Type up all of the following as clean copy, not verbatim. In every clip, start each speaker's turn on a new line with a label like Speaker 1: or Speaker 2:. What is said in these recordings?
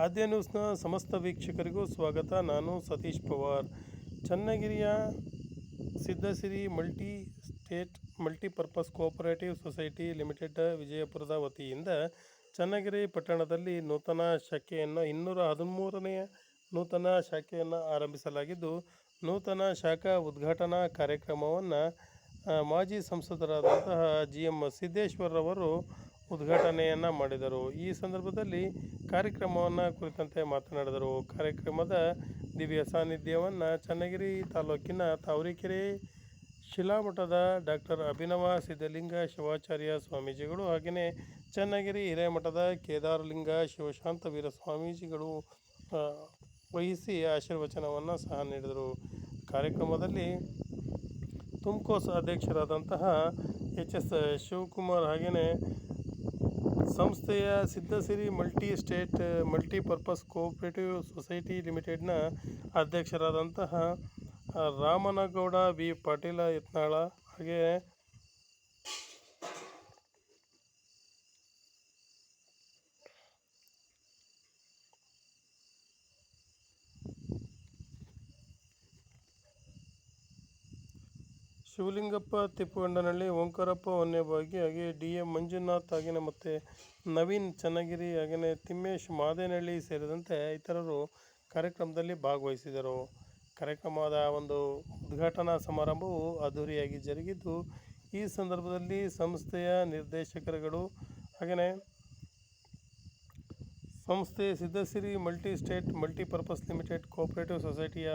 Speaker 1: ಆದ್ಯ ನ್ಯೂಸ್ನ ಸಮಸ್ತ ವೀಕ್ಷಕರಿಗೂ ಸ್ವಾಗತ. ನಾನು ಸತೀಶ್ ಪವಾರ್. ಚನ್ನಗಿರಿಯ Siddhasiri multi state multipurpose cooperative society limited ವಿಜಯಪುರದ ವತಿಯಿಂದ ಚನ್ನಗಿರಿ ಪಟ್ಟಣದಲ್ಲಿ ನೂತನ ಶಾಖೆಯನ್ನು 213ನೇ ನೂತನ ಶಾಖೆಯನ್ನು ಆರಂಭಿಸಲಾಗಿದ್ದು, ನೂತನ ಶಾಖಾ ಉದ್ಘಾಟನಾ ಕಾರ್ಯಕ್ರಮವನ್ನು ಮಾಜಿ ಸಂಸದರಾದಂತಹ GM ಸಿದ್ದೇಶ್ವರರವರು ಉದ್ಘಾಟನೆಯನ್ನು ಮಾಡಿದರು. ಈ ಸಂದರ್ಭದಲ್ಲಿ ಕಾರ್ಯಕ್ರಮವನ್ನು ಕುರಿತಂತೆ ಮಾತನಾಡಿದರು. ಕಾರ್ಯಕ್ರಮದ ದಿವ್ಯ ಸಾನ್ನಿಧ್ಯವನ್ನು ಚನ್ನಗಿರಿ ತಾಲೂಕಿನ ತಾವರೆಕೆರೆ ಶಿಲಾಮಠದ ಡಾಕ್ಟರ್ ಅಭಿನವ ಸಿದ್ಧಲಿಂಗ ಶಿವಾಚಾರ್ಯ ಸ್ವಾಮೀಜಿಗಳು ಹಾಗೆಯೇ ಚನ್ನಗಿರಿ ಹಿರೇಮಠದ ಕೇದಾರಲಿಂಗ ಶಿವಶಾಂತವೀರ ಸ್ವಾಮೀಜಿಗಳು ವಹಿಸಿ ಆಶೀರ್ವಚನವನ್ನು ಸಹ ನೀಡಿದರು. ಕಾರ್ಯಕ್ರಮದಲ್ಲಿ ತುಮ್ಕೋಸ್ ಅಧ್ಯಕ್ಷರಾದಂತಹ HS ಶಿವಕುಮಾರ್ ಹಾಗೆಯೇ ಸಂಸ್ಥೆಯ Siddhasiri multi state multipurpose cooperative society ಲಿಮಿಟೆಡ್ನ ಅಧ್ಯಕ್ಷರಾದಂತಹ ರಾಮನಗೌಡ B ಪಾಟೀಲ ಯತ್ನಾಳ ಹಾಗೆ ಶಿವಲಿಂಗಪ್ಪ ತಿಪ್ಪಗೊಂಡನಹಳ್ಳಿ, ಓಂಕಾರಪ್ಪ ಹೊನ್ನೆಬಾಗಿ ಹಾಗೆ DM ಮಂಜುನಾಥ್ ಹಾಗೆಯೇ ಮತ್ತು ನವೀನ್ ಚನ್ನಗಿರಿ ಹಾಗೆಯೇ ತಿಮ್ಮೇಶ್ ಮಾದೇನಹಳ್ಳಿ ಸೇರಿದಂತೆ ಇತರರು ಕಾರ್ಯಕ್ರಮದಲ್ಲಿ ಭಾಗವಹಿಸಿದರು. ಕಾರ್ಯಕ್ರಮದ ಒಂದು ಉದ್ಘಾಟನಾ ಸಮಾರಂಭವು ಅದ್ಧೂರಿಯಾಗಿ ಜರುಗಿದ್ದು, ಈ ಸಂದರ್ಭದಲ್ಲಿ ಸಂಸ್ಥೆಯ ನಿರ್ದೇಶಕರುಗಳು ಹಾಗೆಯೇ ಸಂಸ್ಥೆ Siddhasiri multi state multipurpose limited cooperative ಸೊಸೈಟಿಯ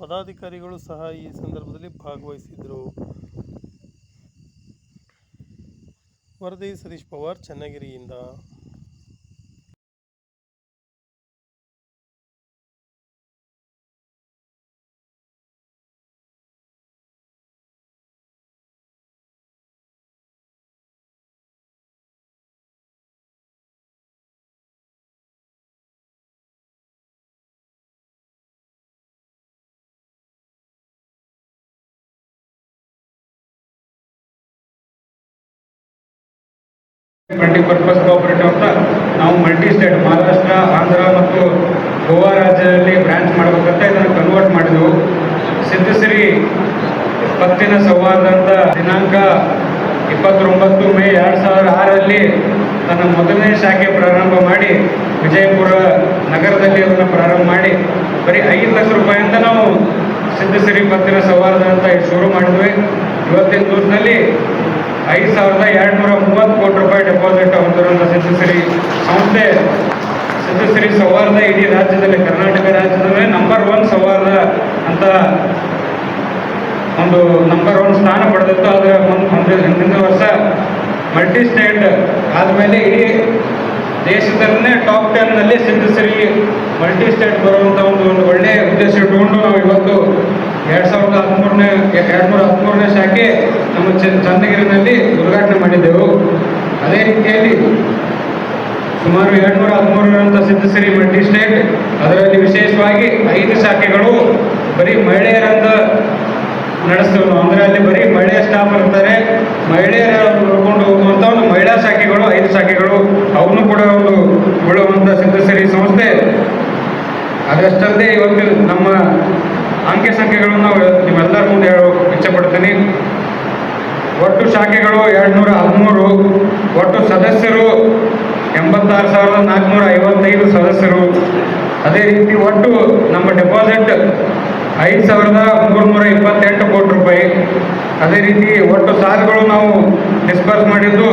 Speaker 1: ಪದಾಧಿಕಾರಿಗಳು ಸಹ ಈ ಸಂದರ್ಭದಲ್ಲಿ ಭಾಗವಹಿಸಿದ್ದರು. ವರದಿ ಸತೀಶ್ ಪವಾರ್, ಚನ್ನಗಿರಿಯಿಂದ.
Speaker 2: ಮಲ್ಟಿಪರ್ಪಸ್ ಕೋಆಪರೇಟಿವ್ ಅಂತ ನಾವು ಮಲ್ಟಿ ಸ್ಟೇಟ್ ಮಹಾರಾಷ್ಟ್ರ, ಆಂಧ್ರ ಮತ್ತು ಗೋವಾ ರಾಜ್ಯದಲ್ಲಿ ಬ್ರಾಂಚ್ ಮಾಡಬೇಕಂತ ಇದನ್ನು ಕನ್ವರ್ಟ್ ಮಾಡಿದೆವು. ಸಿದ್ಧಸಿರಿ ಪತ್ತಿನ ಸಂವಾದ ಅಂತ ದಿನಾಂಕ 29 ಮೇ 2006ರಲ್ಲಿ ತನ್ನ ಮೊದಲನೇ ಶಾಖೆ ಪ್ರಾರಂಭ ಮಾಡಿ ವಿಜಯಪುರ ನಗರದಲ್ಲಿ ಅದನ್ನು ಪ್ರಾರಂಭ ಮಾಡಿ ಬರೀ 5 ಲಕ್ಷ ರೂಪಾಯಿಂದ ನಾವು ಸಿದ್ಧಸಿರಿ ಪತ್ತಿನ ಸಂವಾದ ಅಂತ ಶುರು ಮಾಡಿದ್ವಿ. ಇವತ್ತಿನ ದಿವಸದಲ್ಲಿ 5,230 ಕೋಟಿ ರೂಪಾಯಿ ಡೆಪಾಸಿಟ್ ಹೊಂದಿರುವಂಥ ಸಿದ್ಧಸಿರಿ ಸಂಸ್ಥೆ ಸಿದ್ಧಸಿರಿ ಸೌಹಾರ್ದ ಇಡೀ ರಾಜ್ಯದಲ್ಲಿ, ಕರ್ನಾಟಕ ರಾಜ್ಯದಲ್ಲೇ ನಂಬರ್ 1 ಸೌಹಾರ್ದ ಅಂತ ಒಂದು ನಂಬರ್ 1 ಸ್ಥಾನ ಪಡೆದಿತ್ತು. ಆದರೆ ಮುಂದಿನ ವರ್ಷ ಮಲ್ಟಿ ಸ್ಟೇಟ್ ಆದಮೇಲೆ ಇಡೀ ದೇಶದಲ್ಲೇ ಟಾಪ್ 10ನಲ್ಲಿ ಸಿದ್ಧಸಿರಿ ಮಲ್ಟಿ ಸ್ಟೇಟ್ ಬರುವಂಥ ಒಂದು ಒಳ್ಳೆಯ ಉದ್ದೇಶ ಇಟ್ಟುಕೊಂಡು ನಾವು ಇವತ್ತು 213ನೇ ಶಾಖೆ ನಮ್ಮ ಚನ್ನಗಿರಿನಲ್ಲಿ ಉದ್ಘಾಟನೆ ಮಾಡಿದ್ದೆವು. ಅದೇ ರೀತಿಯಲ್ಲಿ ಸುಮಾರು 213 ಸಿದ್ಧಸಿರಿ ಮಲ್ಟಿ ಸ್ಟೇಟ್, ಅದರಲ್ಲಿ ವಿಶೇಷವಾಗಿ 5 ಶಾಖೆಗಳು ಬರೀ ಮಹಿಳೆಯರಂತ ನಡೆಸ್ತೇವೆ ನಾವು. ಅಂದರೆ ಅಲ್ಲಿ ಬರೀ ಮಹಿಳೆಯ ಸ್ಟಾಫ್ ಇರ್ತಾರೆ, ಮಹಿಳೆಯರ ನೋಡ್ಕೊಂಡು ಹೋಗುವಂಥ ಒಂದು ಮಹಿಳಾ ಶಾಖೆಗಳು 5 ಶಾಖೆಗಳು ಅವನು ಕೂಡ ಒಂದು ಉಳುವಂಥ ಸಿದ್ಧಸಿರಿ ಸಂಸ್ಥೆ. ಅದಷ್ಟಲ್ಲದೆ ಇವತ್ತು ನಮ್ಮ ಅಂಕೆ ಸಂಖ್ಯೆಗಳನ್ನು ನಿಮ್ಮೆಲ್ಲರ ಮುಂದೆ ಹೇಳೋಕೆ ಇಚ್ಛೆಪಡ್ತೀನಿ. ಒಟ್ಟು ಶಾಖೆಗಳು 213, ಒಟ್ಟು ಸದಸ್ಯರು 86,455 ಸದಸ್ಯರು. ಅದೇ ರೀತಿ ಒಟ್ಟು ನಮ್ಮ ಡೆಪಾಸಿಟ್ 5,328 ಕೋಟಿ ರೂಪಾಯಿ. ಅದೇ ರೀತಿ ಒಟ್ಟು ಸಾಲಗಳು ನಾವು ಡಿಸ್ಪರ್ಸ್ ಮಾಡಿದ್ದು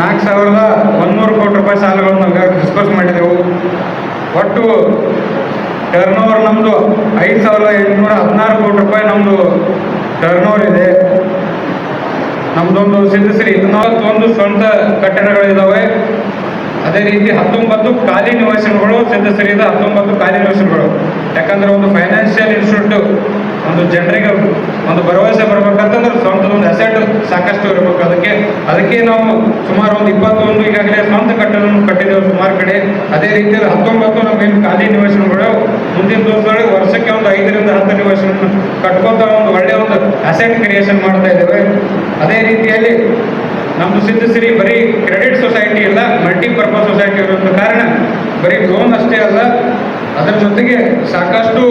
Speaker 2: 4,100 ಕೋಟಿ ರೂಪಾಯಿ ಸಾಲಗಳನ್ನು ಡಿಸ್ಪರ್ಸ್ ಮಾಡಿದೆವು. ಒಟ್ಟು ಟರ್ನ್ ಓವರ್ ನಮ್ಮದು 5,816 ಕೋಟಿ ರೂಪಾಯಿ ನಮ್ಮದು ಟರ್ನ್ ಓವರ್ ಇದೆ. ನಮ್ಮದೊಂದು ಸಿದ್ಧಸಿರಿ 41 ಸ್ವಂತ ಕಟ್ಟಡಗಳಿದ್ದಾವೆ. ಅದೇ ರೀತಿ 19 ಖಾಲಿ ನಿವಾಸಗಳು ಸಿದ್ಧಸಿರಿದ 19 ಖಾಲಿ ನಿವಾಸಗಳು. ಯಾಕಂದರೆ ಒಂದು ಫೈನಾನ್ಷಿಯಲ್ ಇನ್ಸ್ಟಿಟ್ಯೂಟ್ ಒಂದು ಜನರಿಗೆ ಒಂದು ಭರವಸೆ ಬರಬೇಕಂತಂದ್ರೆ ಸ್ವಂತದೊಂದು ಅಸೆಟ್ ಸಾಕಷ್ಟು ಇರಬೇಕು. ಅದಕ್ಕೆ ನಾವು ಸುಮಾರು ಒಂದು 21 ಈಗಾಗಲೇ ಸ್ವಂತ ಕಟ್ಟಡವನ್ನು ಕಟ್ಟಿದ್ದೇವೆ ಸುಮಾರು ಕಡೆ. ಅದೇ ರೀತಿಯಲ್ಲಿ 19 ನಮಗೇನು ಖಾಲಿ ನಿವಾಸಗಳು ಮುಂದಿನ ದಿವಸಗಳಲ್ಲಿ ವರ್ಷಕ್ಕೆ ಒಂದು 5ರಿಂದ 10 ನಿವಾಸಗಳನ್ನು ಕಟ್ಕೊತ ಒಂದು ಒಳ್ಳೆಯ ಒಂದು ಅಸೆಟ್ ಕ್ರಿಯೇಷನ್ ಮಾಡ್ತಾ ಇದ್ದೇವೆ. ಅದೇ ರೀತಿಯಲ್ಲಿ ನಮ್ಮದು ಸಿದ್ಧಸಿರಿ ಬರೀ ಕ್ರೆಡಿಟ್ ಸೊಸೈಟಿ ಇಲ್ಲ, ಮಲ್ಟಿಪರ್ಪಸ್ ಸೊಸೈಟಿ ಇರೋದ್ರ ಕಾರಣ ಬರೀ ಲೋನ್ ಅಷ್ಟೇ ಅಲ್ಲ, ಅದರ ಜೊತೆಗೆ ಸಾಕಷ್ಟು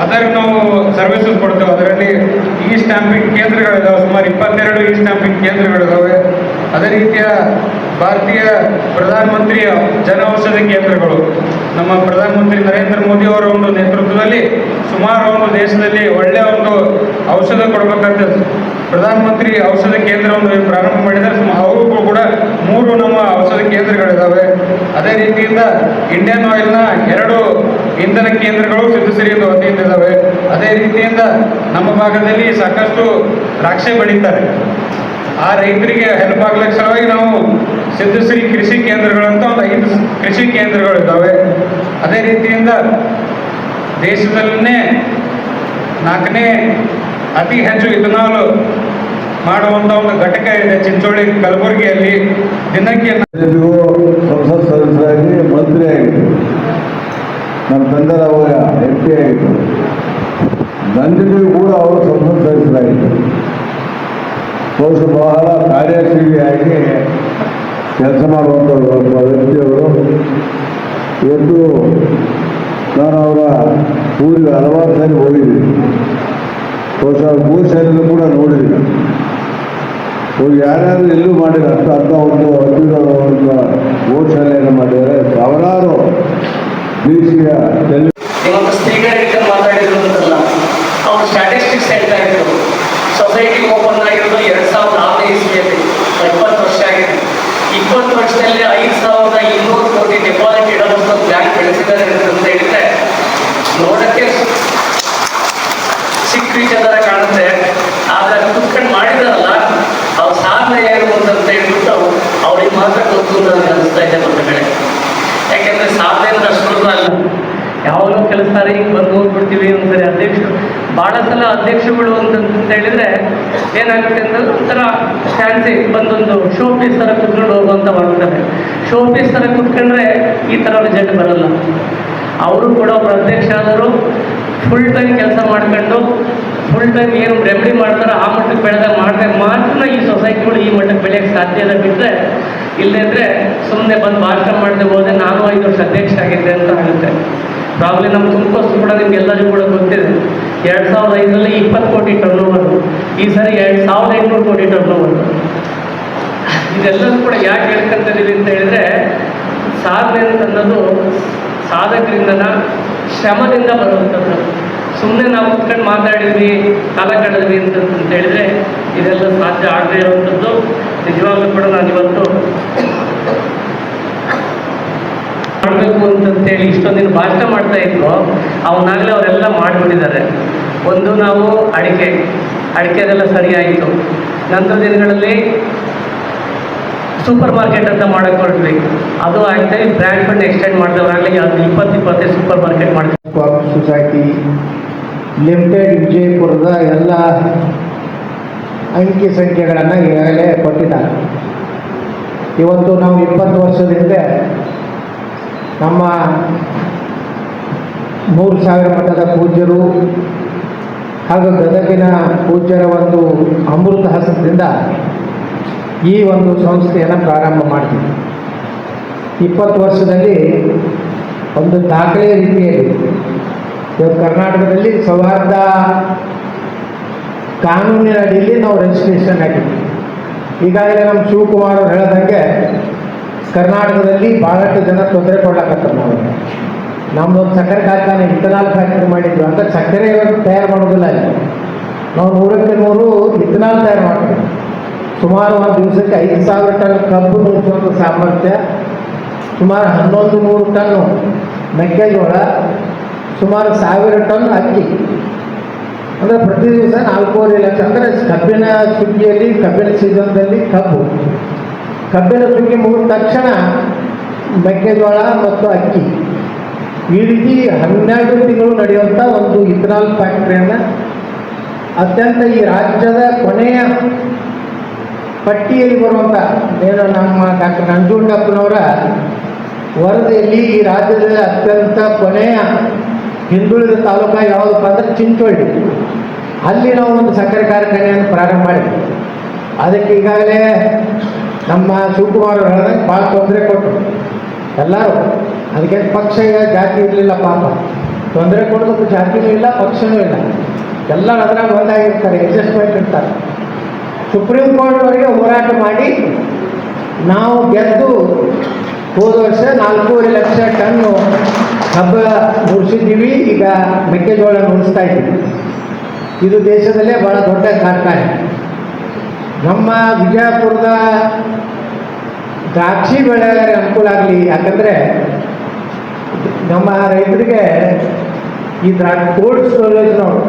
Speaker 2: ಅದರ ನಾವು ಸರ್ವಿಸಸ್ ಕೊಡ್ತೇವೆ. ಅದರಲ್ಲಿ ಇ ಸ್ಟ್ಯಾಂಪಿಂಗ್ ಕೇಂದ್ರಗಳಿದಾವೆ, ಸುಮಾರು 22 ಇ ಸ್ಟ್ಯಾಂಪಿಂಗ್ ಕೇಂದ್ರಗಳಿದಾವೆ. ಅದೇ ರೀತಿಯ ಭಾರತೀಯ ಪ್ರಧಾನಮಂತ್ರಿ ಜನ ಔಷಧಿ ಕೇಂದ್ರಗಳು, ನಮ್ಮ ಪ್ರಧಾನಮಂತ್ರಿ ನರೇಂದ್ರ ಮೋದಿ ಅವರ ಒಂದು ನೇತೃತ್ವದಲ್ಲಿ ಸುಮಾರು ಒಂದು ದೇಶದಲ್ಲಿ ಒಳ್ಳೆಯ ಒಂದು ಔಷಧ ಕೊಡಬೇಕಂತ ಪ್ರಧಾನಮಂತ್ರಿ ಔಷಧ ಕೇಂದ್ರವನ್ನು ಪ್ರಾರಂಭ ಮಾಡಿದರೆ ಅವರು ಕೂಡ 3 ನಮ್ಮ ಔಷಧ ಕೇಂದ್ರಗಳಿದ್ದಾವೆ. ಅದೇ ರೀತಿಯಿಂದ ಇಂಡಿಯನ್ ಆಯಿಲ್ನ 2 ಇಂಧನ ಕೇಂದ್ರಗಳು ಸಿದ್ಧಸಿರಿಯಿಂದ ವತಿಯಿಂದ ಇದ್ದಾವೆ. ಅದೇ ರೀತಿಯಿಂದ ನಮ್ಮ ಭಾಗದಲ್ಲಿ ಸಾಕಷ್ಟು ದ್ರಾಕ್ಷಿ ಬೆಳೀತಾರೆ. ಆ ರೈತರಿಗೆ ಹೆಲ್ಪ್ ಆಗ್ಲಿಕ್ಕೆ ಸಲುವಾಗಿ ನಾವು ಸಿದ್ಧಸಿರಿ ಕೃಷಿ ಕೇಂದ್ರಗಳಂತ ಒಂದು 5 ಕೃಷಿ ಕೇಂದ್ರಗಳಿದ್ದಾವೆ. ಅದೇ ರೀತಿಯಿಂದ ದೇಶದಲ್ಲೇ 4ನೇ ಅತಿ ಹೆಚ್ಚು ಇಥನಾಲ್ ಮಾಡುವಂಥ ಒಂದು ಘಟಕ ಇದೆ ಚಿಂಚೋಳಿ ಕಲಬುರಗಿಯಲ್ಲಿ. ದಿನಕ್ಕೆ
Speaker 3: ಸಂಸತ್ ಸದಸ್ಯರಾಗಿ ಮಂತ್ರಿ ಆಗಿತ್ತು, ನಮ್ಮ ತಂದೆರ ಅವರ MP ಆಗಿತ್ತು, ನಂದಿಗೂ ಕೂಡ ಅವರು ಸಂಸತ್ ಸದಸ್ಯರಾಗಿದ್ದರು. ಬಹುಶಃ ಬಹಳ ಕಾರ್ಯಶೀಲಿಯಾಗಿ ಕೆಲಸ ಮಾಡುವಂಥವ್ರು ಒಬ್ಬ ವ್ಯಕ್ತಿಯವರು. ಇವತ್ತು ನಾನು ಅವರ ಊರಿಗೆ ಹಲವಾರು ಸಾರಿ ಹೋಗಿದ್ದೀನಿ, ಬಹುಶಃ ಗೋಶಾಲೆಯಲ್ಲೂ ಕೂಡ ನೋಡಿದ್ದೀನಿ. ಅವ್ರು ಯಾರ್ಯಾರು ಎಲ್ಲೂ ಮಾಡಿಲ್ಲ, ಅಂತ ಒಂದು ಅದ್ಭುತವಾದ ಗೋಶಾಲೆಯನ್ನು ಮಾಡಿದ್ದಾರೆ. ಸಾವಿರಾರು ದೇಶೀಯ
Speaker 4: ಇವತ್ತು ಸ್ತ್ರೀಗಳಿಗೆ ಮಾತಾಡಿದ್ರು ಅಂತಲ್ಲ, ಅವ್ರು ಸ್ಟ್ಯಾಟಿಸ್ಟಿಕ್ಸ್ ಹೇಳ್ತಾ ಇದ್ರು. ಸೊಸೈಟಿ ಓಪನ್ ಆಗಿರೋದು 2006ನೇ ಇಸ್ವಿಯಲ್ಲಿ, 20 ವರ್ಷ ಆಗಿದೆ. 20 ವರ್ಷದಲ್ಲಿ 5200 ಕೋಟಿ ಡೆಪಾಸಿಟ್ ಇಡೋದು ಬ್ಯಾಂಕ್ ಬೆಳೆಸಿದ್ದಾರೆ ಅಂತ ಹೇಳಿದ್ರೆ ನೋಡಕ್ಕೆ ಸಿಕ್ಕ ಕಾಣುತ್ತೆ. ಆದ್ರೆ ಕುತ್ಕೊಂಡು ಮಾಡಿದಾರಲ್ಲ ಅವ್ರ ಸಾಧನೆ ಏನು ಅಂತ ಹೇಳ್ಬಿಟ್ಟು ಅವ್ರಿಗೆ ಮಾತ್ರ ಗೊತ್ತು ನನಗೆ ಅನಿಸ್ತಾ ಇದೆ ಬಂಧುಗಳೇ. ಯಾಕೆಂದ್ರೆ ಸಾಧನೆ ಅಂದ್ರೆ ಅಷ್ಟು ಅಲ್ಲ. ಯಾವಾಗಲೂ ಕೆಲಸ ಸಾರಿ ಹಿಂಗೆ ಬಂದು ಹೋಗ್ಬಿಡ್ತೀವಿ ಒಂದ್ಸರಿ ಅಧ್ಯಕ್ಷರು, ಭಾಳ ಸಲ ಅಧ್ಯಕ್ಷಗಳು ಅಂತ ಹೇಳಿದ್ರೆ ಏನಾಗುತ್ತೆ ಅಂದ್ರೆ ಒಂಥರ ಫ್ಯಾನ್ಸಿ ಬಂದೊಂದು ಶೋ ಪೀಸ್ ಥರ ಕುತ್ಕೊಂಡು ಹೋಗುವಂಥ ಮಾಡ್ತಾರೆ. ಶೋ ಪೀಸ್ ಥರ ಕುತ್ಕೊಂಡ್ರೆ ಈ ಥರ ರಿಸಲ್ಟ್ ಬರಲ್ಲ. ಅವರು ಕೂಡ ಒಬ್ಬರು ಅಧ್ಯಕ್ಷ ಆದರೂ ಫುಲ್ ಟೈಮ್ ಕೆಲಸ ಮಾಡ್ಕೊಂಡು ಫುಲ್ ಟೈಮ್ ಏನು ರೆಮಿಡಿ ಮಾಡ್ತಾರೆ ಆ ಮಟ್ಟಕ್ಕೆ ಬೆಳೆದಾಗ ಮಾಡಿದ್ರೆ ಮಾತ್ರ ಈ ಸೊಸೈಟಿಗಳು ಈ ಮಟ್ಟಕ್ಕೆ ಬೆಳೆಯೋಕ್ಕೆ ಸಾಧ್ಯ ಇದೆ. ಬಿಟ್ಟರೆ ಇಲ್ಲದ್ರೆ ಸುಮ್ಮನೆ ಬಂದು ಭಾಷಣ ಮಾಡದೆ ಹೋದರೆ ನಾನು 5 ವರ್ಷ ಅಧ್ಯಕ್ಷ ಆಗಿದ್ದೆ ಅಂತ ಆಗುತ್ತೆ. ಪ್ರಾಬ್ಲಿ ನಮ್ಮ ತುಮಕೂರು ಕೂಡ ನಿಮ್ಗೆಲ್ಲರಿಗೂ ಕೂಡ ಗೊತ್ತಿದೆ. 2005ರಲ್ಲಿ 20 ಕೋಟಿ ಟರ್ನ್ ಓವರ್, ಈ ಸರಿ 2800 ಕೋಟಿ ಟರ್ನ್ ಓವರ್. ಇದೆಲ್ಲರೂ ಕೂಡ ಯಾಕೆ ಹೇಳ್ಕೊಂತಿದ್ದೀವಿ ಅಂತ ಹೇಳಿದ್ರೆ, ಸಾಧನೆ ಅನ್ನೋದು ಸಾಧಕರಿಂದನ ಶ್ರಮದಿಂದ ಬರುವಂಥದ್ದು. ಸುಮ್ಮನೆ ನಾವು ಕುತ್ಕೊಂಡು ಮಾತಾಡಿದ್ವಿ ಕಾಲ ಕಳೆದ್ವಿ ಅಂತ ಹೇಳಿದ್ರೆ ಇದೆಲ್ಲ ಸಾಧ್ಯ ಆಗದೇ ಇರುವಂಥದ್ದು. ನಿಜವಾಗ್ಲೂ ಕೂಡ ನಾನು ಇವತ್ತು ಮಾಡಬೇಕು ಅಂತಂತೇಳಿ ಇಷ್ಟೊಂದಿನ ಭಾಷಣ ಮಾಡ್ತಾ ಇದ್ರು, ಅವನಾಗಲೇ ಅವರೆಲ್ಲ ಮಾಡಿಬಿಟ್ಟಿದ್ದಾರೆ. ಒಂದು ನಾವು ಅಡಿಕೆದೆಲ್ಲ ಸರಿಯಾಯಿತು. ನಂತರ ದಿನಗಳಲ್ಲಿ ಸೂಪರ್ ಮಾರ್ಕೆಟ್ ಅಂತ ಮಾಡಕ್ಕೆ ಹೊರಟ್ವಿ, ಅದು ಆಯ್ತು. ಬ್ರ್ಯಾಂಡ್ ಫಂಡ್ ಎಕ್ಸ್ಟೆಂಡ್ ಮಾಡಿದವರಾಗಲಿ ಅದು 20 ಸೂಪರ್ ಮಾರ್ಕೆಟ್ ಮಾಡ್ತೀವಿ.
Speaker 5: ಕಾಫಿ ಸೊಸೈಟಿ ಲಿಮಿಟೆಡ್ ವಿಜಯಪುರದ ಎಲ್ಲ ಅಂಕಿ ಸಂಖ್ಯೆಗಳನ್ನು ಈಗಾಗಲೇ ಕೊಟ್ಟಿದ್ದಾರೆ. ಇವತ್ತು ನಾವು 20 ವರ್ಷದ ಹಿಂದೆ ನಮ್ಮ 3000 ಮಠದ ಪೂಜ್ಯರು ಹಾಗೂ ಗದಗಿನ ಪೂಜ್ಯರ ಒಂದು ಅಮೃತ ಹಸ್ತದಿಂದ ಈ ಒಂದು ಸಂಸ್ಥೆಯನ್ನು ಪ್ರಾರಂಭ ಮಾಡ್ತೀವಿ. 20 ವರ್ಷದಲ್ಲಿ ಒಂದು ದಾಖಲೆಯ ರೀತಿಯಲ್ಲಿ ಇವತ್ತು ಕರ್ನಾಟಕದಲ್ಲಿ ಸೌಹಾರ್ದ ಕಾನೂನಿನ ಅಡಿಯಲ್ಲಿ ನಾವು ರಿಜಿಸ್ಟ್ರೇಷನ್ ಆಗಿದ್ವಿ. ಈಗಾಗಲೇ ನಮ್ಮ ಶಿವಕುಮಾರ್ ಅವರು ಹೇಳಿದಂಗೆ ಕರ್ನಾಟಕದಲ್ಲಿ ಭಾಳಷ್ಟು ಜನ ತೊಂದರೆ ಕೊಡ್ಲಕತ್ತಾರೆ. ನಮ್ಮದೊಂದು ಸಕ್ಕರೆ ಕಾರ್ಖಾನೆ ಇಥನಾಲ್ ಫ್ಯಾಕ್ಟ್ರಿ ಮಾಡಿದ್ವಿ ಅಂತ ಸಕ್ಕರೆ ತಯಾರು ಮಾಡೋದಿಲ್ಲ ಅಲ್ಲಿ. ನಾವು 100ಕ್ಕೆ 100 ಇಥನಾಲ್ ತಯಾರು ಮಾಡ್ತೀವಿ. ಸುಮಾರು ಒಂದು ದಿವಸಕ್ಕೆ 5000 ಟನ್ ಕಬ್ಬು ನುಡಿಸುವಂಥ ಸಾಮರ್ಥ್ಯ, ಸುಮಾರು 1100 ಟನ್ನು ಮೆಕ್ಕೆಜೋಳ, ಸುಮಾರು 1000 ಟನ್ ಅಕ್ಕಿ. ಅಂದರೆ ಪ್ರತಿ ದಿವಸ 4.5 ಲಕ್ಷ. ಅಂದರೆ ಕಬ್ಬಿನ ಸುಗ್ಗಿಯಲ್ಲಿ, ಕಬ್ಬಿನ ಸೀಸನ್ದಲ್ಲಿ ಕಬ್ಬಿನ ಸುಗ್ಗಿ ಮುಗಿದ ತಕ್ಷಣ ಮೆಕ್ಕೆಜೋಳ ಮತ್ತು ಅಕ್ಕಿ, ಈ ರೀತಿ 12 ತಿಂಗಳು ನಡೆಯುವಂಥ ಒಂದು ಇಥನಾಲ್ ಫ್ಯಾಕ್ಟ್ರಿಯನ್ನು ಅತ್ಯಂತ ಈ ರಾಜ್ಯದ ಕೊನೆಯ ಪಟ್ಟಿಯಲ್ಲಿ ಬರುವಂಥ ಏನು ನಮ್ಮ ಡಾಕ್ಟರ್ ನಂಜುಂಡಪ್ಪನವರ ವರದಿಯಲ್ಲಿ ಈ ರಾಜ್ಯದ ಅತ್ಯಂತ ಕೊನೆಯ ಹಿಂದುಳಿದ ತಾಲೂಕು ಯಾವುದಪ್ಪ ಅಂದರೆ ಚಿಂಚೋಳಿ. ಅಲ್ಲಿ ನಾವು ಒಂದು ಸಕ್ಕರೆ ಕಾರ್ಖಾನೆಯನ್ನು ಪ್ರಾರಂಭ ಮಾಡಿದ್ವಿ. ಅದಕ್ಕೆ ಈಗಾಗಲೇ ನಮ್ಮ ಶಿವಕುಮಾರ್ ಹೇಳ್ದಂಗೆ ಭಾಳ ತೊಂದರೆ ಕೊಟ್ಟರು ಎಲ್ಲರೂ. ಅದಕ್ಕೆ ಪಕ್ಷ ಜಾತಿ ಇರಲಿಲ್ಲ ಪಾಪ, ತೊಂದರೆ ಕೊಡೋದಕ್ಕೆ ಜಾತಿನೂ ಇಲ್ಲ ಪಕ್ಷನೂ ಇಲ್ಲ, ಎಲ್ಲರೂ ಅದ್ರಾಗ ಒಂದಾಗಿರ್ತಾರೆ, ಅಡ್ಜಸ್ಟ್ಮೆಂಟ್ ಇರ್ತಾರೆ. ಸುಪ್ರೀಂ ಕೋರ್ಟ್ವರೆಗೆ ಹೋರಾಟ ಮಾಡಿ ನಾವು ಗೆದ್ದು ಹೋದ ವರ್ಷ 4.5 ಲಕ್ಷ ಟನ್ನು ಕಬ್ಬು ನುಡಿಸಿದ್ದೀವಿ. ಈಗ ಮೆಕ್ಕೆಜೋಳ ನುಡಿಸ್ತಾ ಇದ್ದೀವಿ. ಇದು ದೇಶದಲ್ಲೇ ಭಾಳ ದೊಡ್ಡ ಕಾರ್ಖಾನೆ. ನಮ್ಮ ವಿಜಯಪುರದ ದ್ರಾಕ್ಷಿ ಬೆಳೆಗಾರರಿಗೆ ಅನುಕೂಲ ಆಗಲಿ, ಯಾಕಂದರೆ ನಮ್ಮ ರೈತರಿಗೆ ಈ ಕೋಲ್ಡ್ ಸ್ಟೋರೇಜ್ನವರು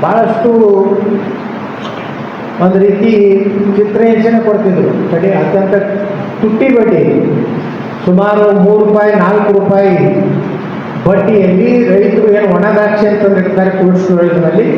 Speaker 5: ಭಾಳಷ್ಟು ಒಂದು ರೀತಿ ಚಿತ್ರಹಿಂಸನೆ ಕೊಡ್ತಿದ್ರು. ಕಡೆ ಅತ್ಯಂತ ತುಟ್ಟಿ ಬಡ್ಡಿ, ಸುಮಾರು 3 ರೂಪಾಯಿ 4 ರೂಪಾಯಿ ಬಡ್ಡಿಯಲ್ಲಿ ರೈತರು ಏನು ಒಣ ದ್ರಾಕ್ಷಿ ಅಂತಂದಿರ್ತಾರೆ ಕೋಲ್ಡ್ ಸ್ಟೋರೇಜ್ನಲ್ಲಿ